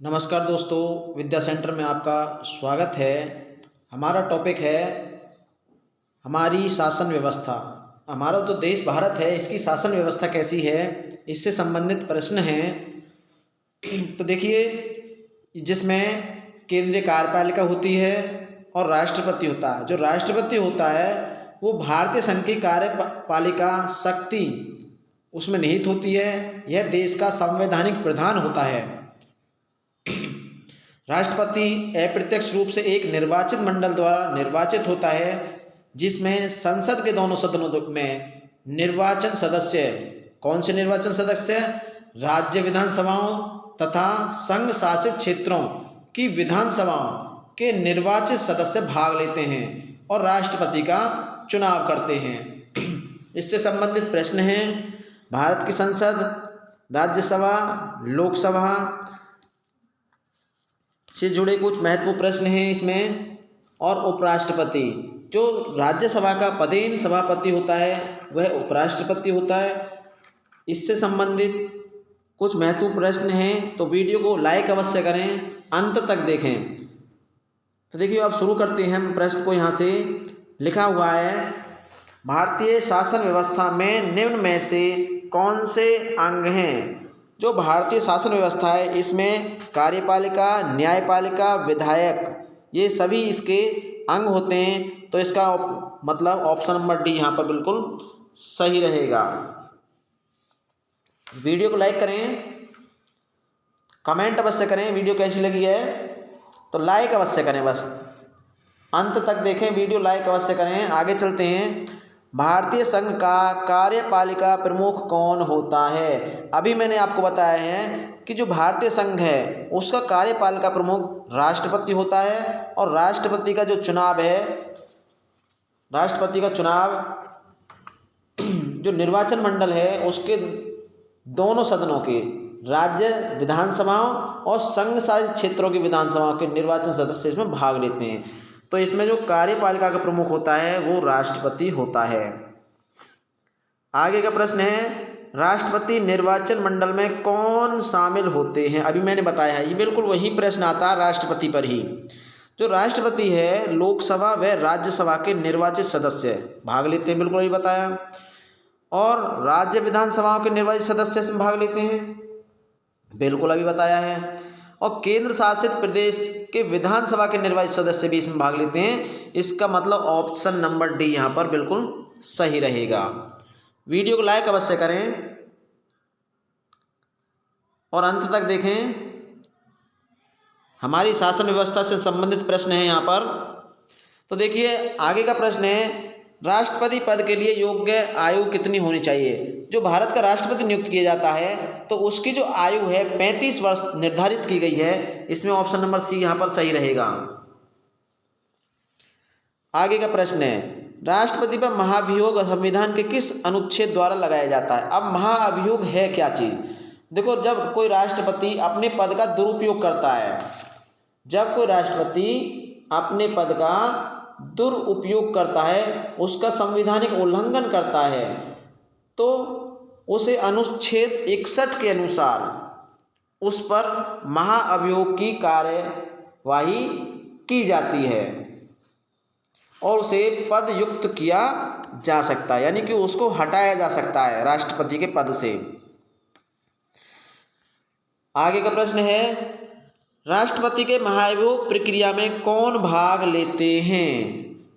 नमस्कार दोस्तों, विद्या सेंटर में आपका स्वागत है। हमारा टॉपिक है हमारी शासन व्यवस्था। हमारा जो देश भारत है, इसकी शासन व्यवस्था कैसी है, इससे संबंधित प्रश्न हैं। तो देखिए, जिसमें केंद्रीय कार्यपालिका होती है और राष्ट्रपति होता है। जो राष्ट्रपति होता है वो भारतीय संघ की कार्यपालिका शक्ति उसमें निहित होती है। यह देश का संवैधानिक प्रधान होता है। राष्ट्रपति अप्रत्यक्ष रूप से एक निर्वाचित मंडल द्वारा निर्वाचित होता है, जिसमें संसद के दोनों सदनों में निर्वाचन सदस्य, कौन से निर्वाचन सदस्य, राज्य विधानसभाओं तथा संघ शासित क्षेत्रों की विधानसभाओं के निर्वाचित सदस्य भाग लेते हैं और राष्ट्रपति का चुनाव करते हैं। इससे संबंधित प्रश्न हैं भारत की संसद, राज्यसभा, लोकसभा से जुड़े कुछ महत्वपूर्ण प्रश्न हैं इसमें। और उपराष्ट्रपति, जो राज्यसभा का पदेन सभापति होता है वह उपराष्ट्रपति होता है। इससे संबंधित कुछ महत्वपूर्ण प्रश्न हैं, तो वीडियो को लाइक अवश्य करें, अंत तक देखें। तो देखिए, अब शुरू करते हैं हम प्रश्न को। यहाँ से लिखा हुआ है, भारतीय शासन व्यवस्था में निम्न में से कौन से अंग हैं? जो भारतीय शासन व्यवस्था है इसमें कार्यपालिका, न्यायपालिका, विधायक, ये सभी इसके अंग होते हैं। तो इसका मतलब ऑप्शन नंबर डी यहाँ पर बिल्कुल सही रहेगा। वीडियो को लाइक करें, कमेंट अवश्य करें, वीडियो कैसी लगी है तो लाइक अवश्य करें, बस अंत तक देखें, वीडियो लाइक अवश्य करें। आगे चलते हैं। भारतीय संघ का कार्यपालिका प्रमुख कौन होता है? अभी मैंने आपको बताया है कि जो भारतीय संघ है उसका कार्यपालिका प्रमुख राष्ट्रपति होता है। और राष्ट्रपति का जो चुनाव है, राष्ट्रपति का चुनाव जो निर्वाचन मंडल है उसके दोनों सदनों के, राज्य विधानसभाओं और संघ शासित क्षेत्रों की विधानसभाओं के निर्वाचन सदस्य इसमें भाग लेते हैं। तो इसमें जो कार्यपालिका का प्रमुख होता है वो राष्ट्रपति होता है। आगे का प्रश्न है, राष्ट्रपति निर्वाचन मंडल में कौन शामिल होते हैं? अभी मैंने बताया है, ये बिल्कुल वही प्रश्न आता है राष्ट्रपति पर ही। जो राष्ट्रपति है, लोकसभा व राज्यसभा के निर्वाचित सदस्य भाग लेते हैं, बिल्कुल वही बताया। और राज्य विधानसभाओं के निर्वाचित सदस्य इसमें भाग लेते हैं, बिल्कुल अभी बताया है। और केंद्र शासित प्रदेश के विधानसभा के निर्वाचित सदस्य भी इसमें भाग लेते हैं। इसका मतलब ऑप्शन नंबर डी यहाँ पर बिल्कुल सही रहेगा। वीडियो को लाइक अवश्य करें और अंत तक देखें। हमारी शासन व्यवस्था से संबंधित प्रश्न है यहाँ पर। तो देखिए, आगे का प्रश्न है, राष्ट्रपति पद के लिए योग्य आयु कितनी होनी चाहिए? जो भारत का राष्ट्रपति नियुक्त किया जाता है तो उसकी जो आयु है 35 वर्ष निर्धारित की गई है। इसमें ऑप्शन नंबर सी यहाँ पर सही रहेगा। आगे का प्रश्न है, राष्ट्रपति पर महाभियोग संविधान के किस अनुच्छेद द्वारा लगाया जाता है? अब महाअभियोग है क्या चीज? देखो, जब कोई राष्ट्रपति अपने पद का दुरुपयोग करता है, जब कोई राष्ट्रपति अपने पद का दुरुपयोग करता है, उसका संवैधानिक उल्लंघन करता है, तो उसे अनुच्छेद 61 के अनुसार उस पर महाअभियोग की कार्यवाही की जाती है और उसे पद युक्त किया जा सकता है, यानी कि उसको हटाया जा सकता है राष्ट्रपति के पद से। आगे का प्रश्न है, राष्ट्रपति के महाभियोग प्रक्रिया में कौन भाग लेते हैं?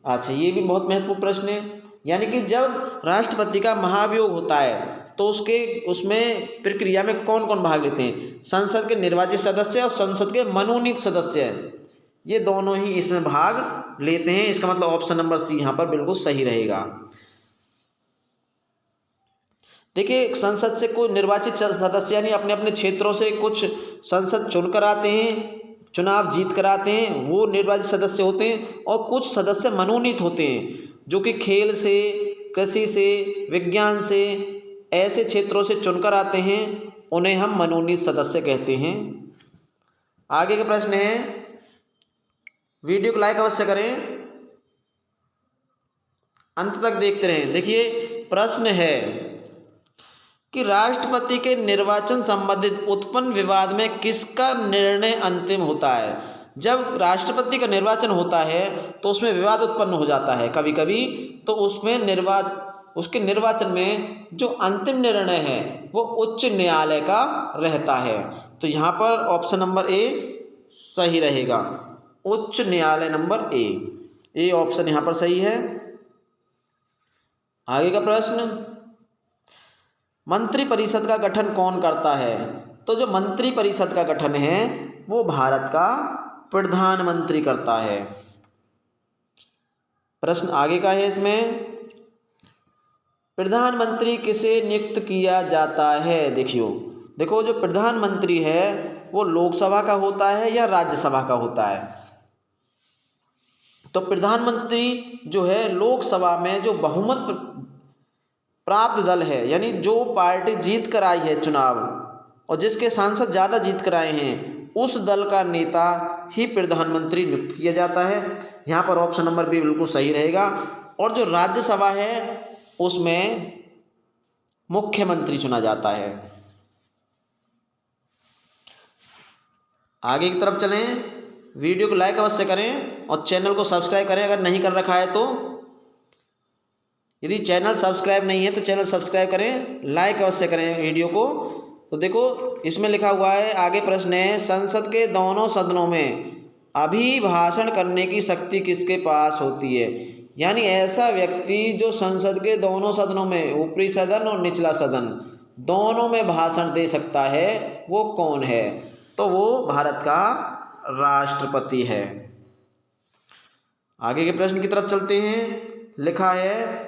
अच्छा, ये भी बहुत महत्वपूर्ण प्रश्न है। यानी कि जब राष्ट्रपति का महाभियोग होता है तो उसमें प्रक्रिया में कौन कौन भाग लेते हैं? संसद के निर्वाचित सदस्य और संसद के मनोनीत सदस्य, ये दोनों ही इसमें भाग लेते हैं। इसका मतलब ऑप्शन नंबर सी यहाँ पर बिल्कुल सही रहेगा। देखिए, संसद से कोई निर्वाचित सदस्य यानी अपने अपने क्षेत्रों से कुछ संसद चुनकर आते हैं, चुनाव जीत कर आते हैं, वो निर्वाचित सदस्य होते हैं। और कुछ सदस्य मनोनीत होते हैं जो कि खेल से, कृषि से, विज्ञान से, ऐसे क्षेत्रों से चुनकर आते हैं, उन्हें हम मनोनीत सदस्य कहते हैं। आगे का प्रश्न है, वीडियो को लाइक अवश्य करें, अंत तक देखते रहें। देखिए, प्रश्न है, कि राष्ट्रपति के निर्वाचन संबंधित उत्पन्न विवाद में किसका निर्णय अंतिम होता है। जब राष्ट्रपति का निर्वाचन होता है तो उसमें विवाद उत्पन्न हो जाता है कभी कभी, तो उसमें उसके निर्वाचन में जो अंतिम निर्णय है वो उच्च न्यायालय का रहता है। तो यहाँ पर ऑप्शन नंबर ए सही रहेगा, उच्च न्यायालय नंबर ए ऑप्शन यहाँ पर सही है। आगे का प्रश्न, मंत्रिपरिषद का गठन कौन करता है। तो जो मंत्रिपरिषद का गठन है वो भारत का प्रधानमंत्री करता है। प्रश्न आगे का है इसमें, प्रधानमंत्री किसे नियुक्त किया जाता है। देखो जो प्रधानमंत्री है वो लोकसभा का होता है या राज्यसभा का होता है। तो प्रधानमंत्री जो है लोकसभा में जो बहुमत प्राप्त दल है, यानी जो पार्टी जीत कर आई है चुनाव और जिसके सांसद ज़्यादा जीत कर आए हैं, उस दल का नेता ही प्रधानमंत्री नियुक्त किया जाता है। यहाँ पर ऑप्शन नंबर बी बिल्कुल सही रहेगा। और जो राज्यसभा है उसमें मुख्यमंत्री चुना जाता है। आगे की तरफ चलें, वीडियो को लाइक अवश्य करें और चैनल को सब्सक्राइब करें अगर नहीं कर रखा है तो। यदि चैनल सब्सक्राइब नहीं है तो चैनल सब्सक्राइब करें, लाइक अवश्य करें वीडियो को। तो देखो इसमें लिखा हुआ है, आगे प्रश्न है, संसद के दोनों सदनों में अभिभाषण करने की शक्ति किसके पास होती है। यानी ऐसा व्यक्ति जो संसद के दोनों सदनों में, ऊपरी सदन और निचला सदन दोनों में भाषण दे सकता है, वो कौन है। तो वो भारत का राष्ट्रपति है। आगे के प्रश्न की तरफ चलते हैं। लिखा है,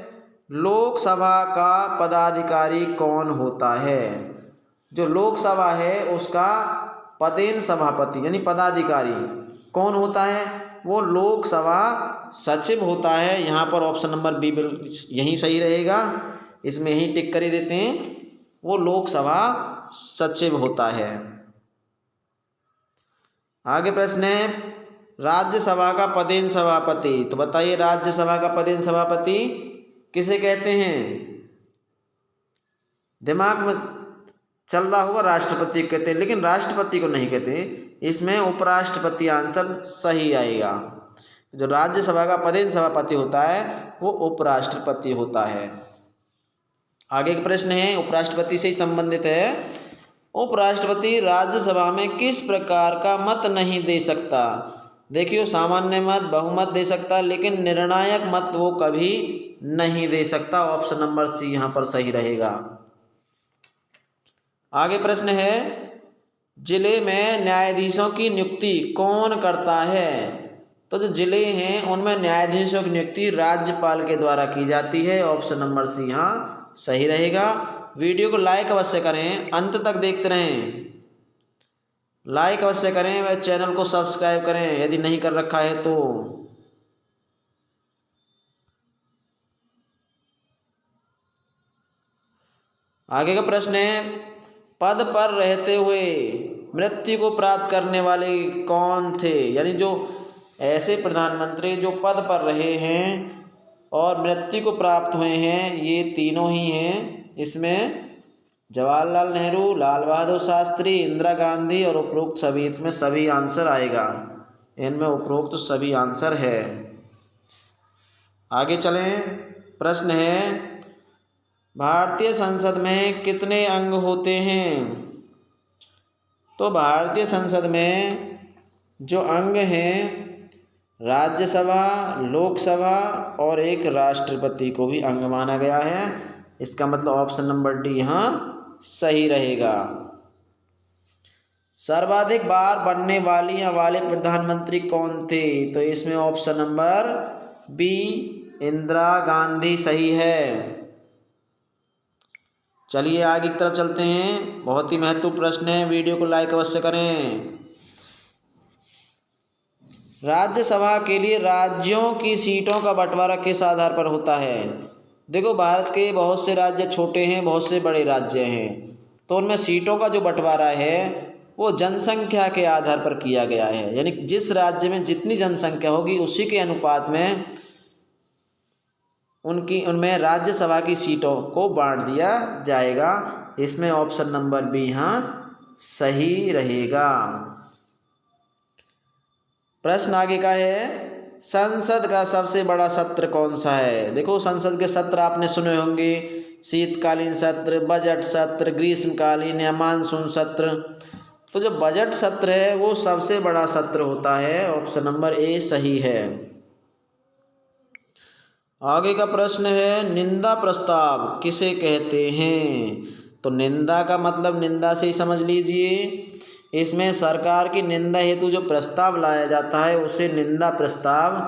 लोकसभा का पदाधिकारी कौन होता है। जो लोकसभा है उसका पदेन सभापति यानी पदाधिकारी कौन होता है, वो लोकसभा सचिव होता है। यहाँ पर ऑप्शन नंबर बी यही सही रहेगा, इसमें यही टिक कर ही देते हैं, वो लोकसभा सचिव होता है। आगे प्रश्न है, राज्यसभा का पदेन सभापति। तो बताइए राज्यसभा का पदेन सभापति किसे कहते हैं। दिमाग में चल रहा होगा राष्ट्रपति कहते हैं, लेकिन राष्ट्रपति को नहीं कहते, इसमें उपराष्ट्रपति आंसर सही आएगा। जो राज्यसभा का पदेन सभापति होता है वो उपराष्ट्रपति होता है। आगे का प्रश्न है, उपराष्ट्रपति से ही संबंधित है। उपराष्ट्रपति राज्यसभा में किस प्रकार का मत नहीं दे सकता। देखिए सामान्य मत, बहुमत दे सकता, लेकिन निर्णायक मत वो कभी नहीं दे सकता। ऑप्शन नंबर सी यहाँ पर सही रहेगा। आगे प्रश्न है, जिले में न्यायाधीशों की नियुक्ति कौन करता है। तो जो जिले हैं उनमें न्यायाधीशों की नियुक्ति राज्यपाल के द्वारा की जाती है। ऑप्शन नंबर सी यहाँ सही रहेगा। वीडियो को लाइक अवश्य करें, अंत तक देखते रहें, लाइक अवश्य करें व चैनल को सब्सक्राइब करें यदि नहीं कर रखा है तो। आगे का प्रश्न है, पद पर रहते हुए मृत्यु को प्राप्त करने वाले कौन थे। यानी जो ऐसे प्रधानमंत्री जो पद पर रहे हैं और मृत्यु को प्राप्त हुए हैं, ये तीनों ही हैं। इसमें जवाहरलाल नेहरू, लाल बहादुर शास्त्री, इंदिरा गांधी और उपरोक्त सभी, इसमें सभी आंसर आएगा, इनमें उपरोक्त सभी आंसर है। आगे चलें, प्रश्न है, भारतीय संसद में कितने अंग होते हैं। तो भारतीय संसद में जो अंग हैं, राज्यसभा, लोकसभा और एक राष्ट्रपति को भी अंग माना गया है। इसका मतलब ऑप्शन नंबर डी यहाँ सही रहेगा। सर्वाधिक बार बनने वाली या वाले प्रधानमंत्री कौन थे। तो इसमें option number B Indira Gandhi सही है। चलिए आगे की तरफ चलते हैं, बहुत ही महत्वपूर्ण प्रश्न है, वीडियो को लाइक अवश्य करें। राज्यसभा के लिए राज्यों की सीटों का बंटवारा किस आधार पर होता है। देखो भारत के बहुत से राज्य छोटे हैं, बहुत से बड़े राज्य हैं, तो उनमें सीटों का जो बंटवारा है वो जनसंख्या के आधार पर किया गया है। यानी जिस राज्य में जितनी जनसंख्या होगी उसी के अनुपात में उनमें राज्यसभा की सीटों को बांट दिया जाएगा। इसमें ऑप्शन नंबर बी यहाँ सही रहेगा। प्रश्न आगे का है, संसद का सबसे बड़ा सत्र कौन सा है। देखो संसद के सत्र आपने सुने होंगे, शीतकालीन सत्र, बजट सत्र, ग्रीष्मकालीन या मानसून सत्र। तो जो बजट सत्र है वो सबसे बड़ा सत्र होता है, ऑप्शन नंबर ए सही है। आगे का प्रश्न है, निंदा प्रस्ताव किसे कहते हैं। तो निंदा का मतलब निंदा से ही समझ लीजिए, इसमें सरकार की निंदा हेतु जो प्रस्ताव लाया जाता है उसे निंदा प्रस्ताव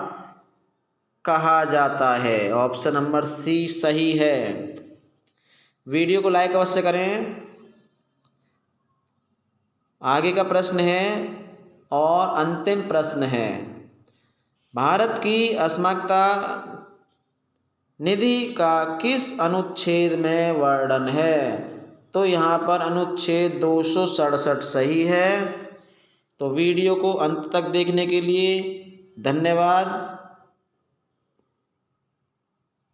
कहा जाता है, ऑप्शन नंबर सी सही है। वीडियो को लाइक अवश्य करें। आगे का प्रश्न है और अंतिम प्रश्न है, भारत की अस्मिता निधि का किस अनुच्छेद में वर्णन है। तो यहाँ पर अनुच्छेद 267 सही है। तो वीडियो को अंत तक देखने के लिए धन्यवाद।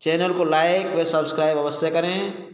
चैनल को लाइक व सब्सक्राइब अवश्य करें।